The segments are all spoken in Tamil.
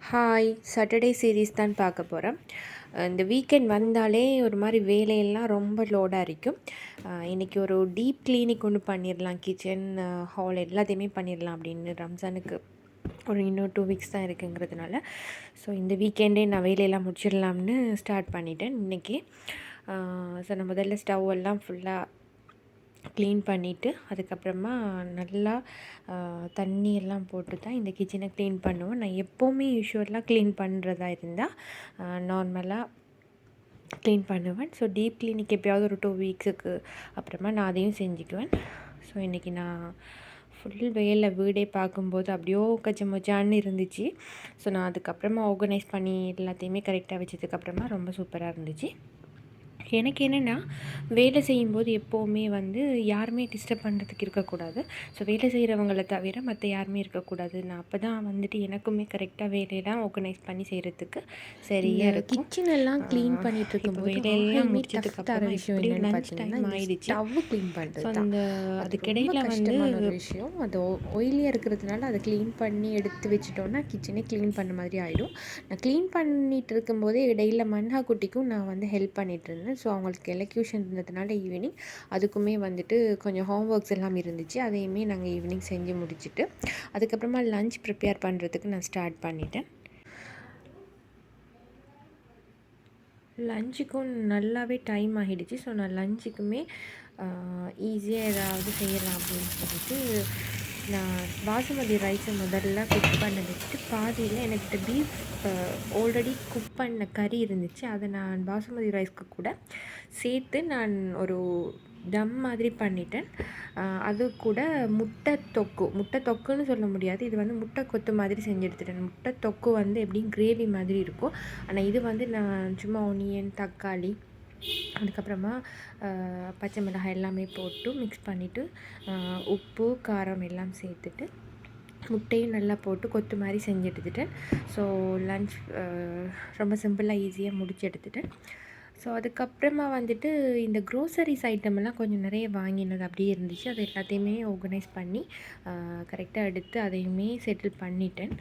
ஹாய்! சாட்டர்டே சீரீஸ் தான் பார்க்க போகிறேன். இந்த வீக்கெண்ட் வந்தாலே ஒரு மாதிரி வேலையெல்லாம் ரொம்ப லோடாக இருக்கும். இன்றைக்கி ஒரு டீப் கிளீனிக் ஒன்று பண்ணிடலாம், கிச்சன் ஹால் எல்லாத்தையுமே பண்ணிடலாம் அப்படின்னு ரம்ஜானுக்கு ஒரு இன்னும் 2 வீக்ஸ் தான் இருக்குங்கிறதுனால. ஸோ இந்த வீக்கெண்டே நான் வேலையெல்லாம் முடிச்சிடலாம்னு ஸ்டார்ட் பண்ணிட்டேன் இன்றைக்கி. ஸோ நான் முதல்ல ஸ்டவ் எல்லாம் ஃபுல்லாக க்ளீன் பண்ணிவிட்டு அதுக்கப்புறமா நல்லா தண்ணி எல்லாம் போட்டு தான் இந்த கிச்சனை க்ளீன் பண்ணுவேன். நான் எப்போவுமே யூஷுவலாக க்ளீன் பண்ணுறதா இருந்தால் நார்மலாக க்ளீன் பண்ணுவேன். ஸோ டீப் கிளீனிக் எப்போயாவது ஒரு 2 வீக்ஸுக்கு அப்புறமா நான் அதையும் செஞ்சுக்குவேன். ஸோ இன்றைக்கி நான் ஃபுல் வேலை வீடே பார்க்கும்போது அப்படியோ கச்சமச்சான்னு இருந்துச்சு. ஸோ நான் அதுக்கப்புறமா ஆர்கனைஸ் பண்ணி எல்லாத்தையுமே கரெக்டாக வச்சதுக்கப்புறமா ரொம்ப சூப்பராக இருந்துச்சு. எனக்கு என்னென்னா, வேலை செய்யும்போது எப்போவுமே வந்து யாருமே டிஸ்டர்ப் பண்ணுறதுக்கு இருக்கக்கூடாது. ஸோ வேலை செய்கிறவங்கள தவிர மற்ற யாருமே இருக்கக்கூடாது. நான் அப்போ தான் வந்துட்டு எனக்குமே கரெக்டாக வேலையெல்லாம் ஆர்கனைஸ் பண்ணி செய்கிறதுக்கு சரியாக இருக்கும். கிச்சன் எல்லாம் க்ளீன் இப்போ பண்ணிகிட்ருக்கும்போது வேலையெல்லாம் முடிச்சதுக்கப்புறமா விஷயம் எப்படியும் என்னென்னு லஞ்ச் டைம் பார்த்தீங்கன்னா, ஆயிடுச்சு. ஸ்டவ் க்ளீன் பண்ணுறது ஸோ தான். அந்த அதுக்கிடையில் வந்து ஒரு விஷயம். அது ஆயிலியாக இருக்கிறதுனால அதை க்ளீன் பண்ணி எடுத்து வச்சிட்டோன்னா கிச்சனே க்ளீன் பண்ண மாதிரி ஆகிடும். நான் க்ளீன் பண்ணிகிட்டு இருக்கும்போதே இடையில மன்ஹா குட்டிக்கும் நான் வந்து ஹெல்ப் பண்ணிகிட்டு இருந்தேன். ஸோ அவங்களுக்கு எலக்யூஷன் இருந்ததுனால ஈவினிங் அதுக்குமே வந்துட்டு கொஞ்சம் ஹோம் ஒர்க்ஸ் எல்லாம் இருந்துச்சு. அதையுமே நாங்கள் ஈவினிங் செஞ்சு முடிச்சுட்டு அதுக்கப்புறமா லஞ்ச் ப்ரிப்பேர் பண்ணுறதுக்கு நான் ஸ்டார்ட் பண்ணிட்டேன். லஞ்சுக்கும் நல்லாவே டைம் ஆகிடுச்சு. ஸோ நான் லஞ்சுக்குமே ஈஸியாக ஏதாவது செய்யலாம் அப்படின்னு சொல்லிட்டு நான் பாசுமதி ரைஸை முதல்ல குக் பண்ண வச்சுட்டு பாதியில் எனக்கிட்ட பீஃப் ஆல்ரெடி குக் பண்ண கறி இருந்துச்சு. அதை நான் பாசுமதி ரைஸ்க்கு கூட சேர்த்து நான் ஒரு தம் மாதிரி பண்ணிட்டேன். அது கூட முட்டை தொக்குன்னு சொல்ல முடியாது, இது வந்து முட்டை கொத்து மாதிரி செஞ்சு எடுத்துட்டேன். முட்டை தொக்கு வந்து எப்படியும் கிரேவி மாதிரி இருக்கும். ஆனால் இது வந்து நான் சும்மா ஆனியன், தக்காளி, அதுக்கப்புறமா பச்சை மிளகாய் எல்லாமே போட்டு மிக்ஸ் பண்ணிவிட்டு உப்பு, காரம் எல்லாம் சேர்த்துட்டு முட்டையும் நல்லா போட்டு கொத்து மாதிரி செஞ்சு எடுத்துட்டேன். ஸோ லன்ச் ரொம்ப சிம்பிளாக ஈஸியாக முடிச்சு எடுத்துட்டேன். ஸோ அதுக்கப்புறமா வந்துட்டு இந்த க்ரோசரிஸ் ஐட்டமெல்லாம் கொஞ்சம் நிறைய வாங்கினது அப்படியே இருந்துச்சு. அது எல்லாத்தையுமே ஆர்கனைஸ் பண்ணி கரெக்டாக எடுத்து அதையுமே செட்டில் பண்ணிட்டேன்.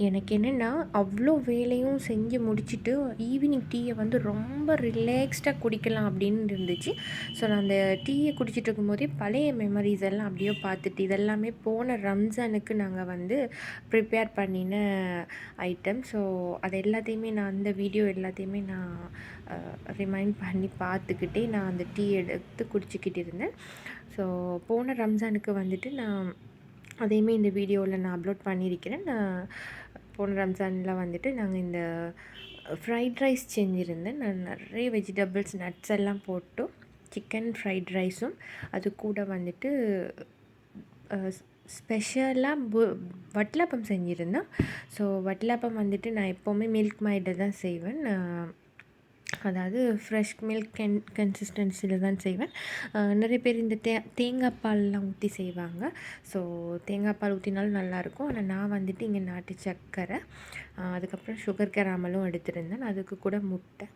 எனக்கு என்னென்னா, அவ்வளோ வேலையும் செஞ்சு முடிச்சுட்டு ஈவினிங் டீயை வந்து ரொம்ப ரிலாக்ஸ்டாக குடிக்கலாம் அப்படின்னு இருந்துச்சு. ஸோ நான் அந்த டீயை குடிச்சிட்டு இருக்கும்போதே பழைய மெமரிஸ் எல்லாம் அப்படியே பார்த்துட்டு இதெல்லாமே போன ரம்ஜானுக்கு நாங்கள் வந்து ப்ரிப்பேர் பண்ணின ஐட்டம். ஸோ அது எல்லாத்தையுமே நான் அந்த வீடியோ எல்லாத்தையுமே நான் ரிமைண்ட் பண்ணி பார்த்துக்கிட்டே நான் அந்த டீ எடுத்து குடிச்சிக்கிட்டு இருந்தேன். ஸோ போன ரம்ஜானுக்கு வந்துட்டு நான் அதையுமே இந்த வீடியோவில் நான் அப்லோட் பண்ணியிருக்கிறேன். போன ரம்ஜானில் வந்துட்டு நாங்கள் இந்த ஃப்ரைட் ரைஸ் செஞ்சுருந்தேன். நான் நிறைய வெஜிடபிள்ஸ், நட்ஸ் எல்லாம் போட்டு சிக்கன் ஃப்ரைட் ரைஸும் அது கூட வந்துட்டு ஸ்பெஷலாக வட்டலப்பம் செஞ்சுருந்தேன். ஸோ வட்டலப்பம் வந்துட்டு நான் எப்போவுமே மில்க் மைடில் தான் செய்வேன். அதாவது ஃப்ரெஷ் மில்க் கன்சிஸ்டன்சியில் தான் செய்வேன். நிறைய பேர் இந்த தேங்காய் பால்லாம் ஊற்றி செய்வாங்க. ஸோ தேங்காய் பால் ஊற்றினாலும் நல்லாயிருக்கும். ஆனால் நான் வந்துட்டு இங்கே நாட்டு சர்க்கரை, அதுக்கப்புறம் சுகர் கராமலும் எடுத்துருந்தேன். அதுக்கு கூட முட்டை,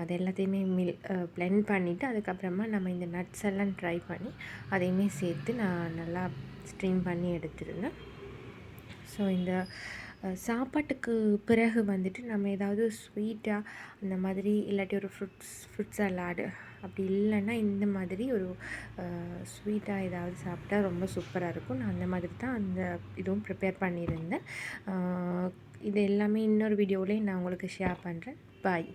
அது எல்லாத்தையுமே பிளெண்ட் பண்ணிவிட்டு அதுக்கப்புறமா நம்ம இந்த நட்ஸ் எல்லாம் ட்ரை பண்ணி அதையுமே சேர்த்து நான் நல்லா ஸ்ட்ரீம் பண்ணி எடுத்துருந்தேன். ஸோ இந்த சாப்பாட்டுக்கு பிறகு வந்துட்டு நம்ம ஏதாவது ஸ்வீட்டாக அந்த மாதிரி இல்லாட்டி ஒரு ஃப்ரூட் சலாடு அப்படி இல்லைன்னா இந்த மாதிரி ஒரு ஸ்வீட்டாக ஏதாவது சாப்பிட்டா ரொம்ப சூப்பராக இருக்கும். நான் அந்த மாதிரி தான் அந்த இதுவும் ப்ரிப்பேர் பண்ணியிருந்தேன். இது எல்லாமே இன்னொரு வீடியோவிலே நான் உங்களுக்கு ஷேர் பண்ணுறேன். பாய்.